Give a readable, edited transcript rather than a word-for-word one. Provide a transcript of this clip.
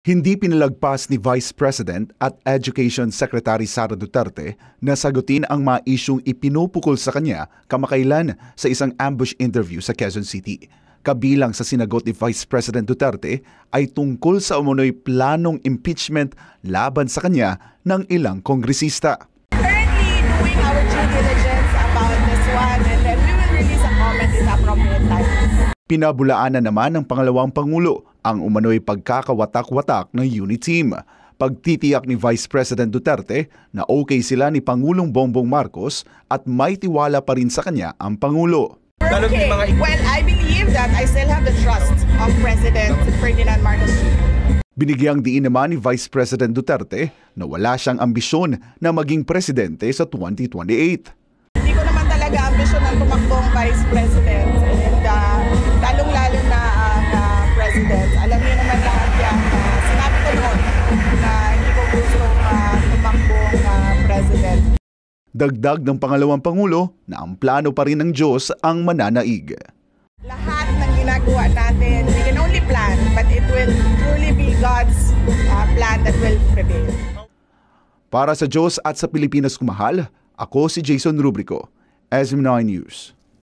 Hindi pinalagpas ni Vice President at Education Secretary Sara Duterte na sagutin ang mga isyung ipinupukol sa kanya kamakailan sa isang ambush interview sa Quezon City. Kabilang sa sinagot ni Vice President Duterte ay tungkol sa umunoy planong impeachment laban sa kanya ng ilang kongresista. Currently doing our due diligence about this one, and then we will release a comment in the appropriate time. Pinabulaanan naman ng pangalawang Pangulo ang umano'y pagkakawatak-watak ng unit team. Pagtitiyak ni Vice President Duterte na okay sila ni Pangulong Bongbong Marcos at may tiwala pa rin sa kanya ang Pangulo. Okay. Well, I believe that I still have the trust of President Ferdinand Marcos. Binigyang diin naman ni Vice President Duterte na wala siyang ambisyon na maging presidente sa 2028. Hindi ko naman talaga ambisyon ng tumakbong Vice President. And lalong-lalo na ang President. Alam niyo naman lahat yan. Sinabi ko noon na hindi ko gustong tumakbong President. Dagdag ng pangalawang Pangulo na ang plano pa rin ng Diyos ang mananaig. Lahat ng ginagawa natin, we can only plan, but it will truly be God's plan that will prevail. Para sa Diyos at sa Pilipinas kumahal, ako si Jason Rubrico, SM9 News.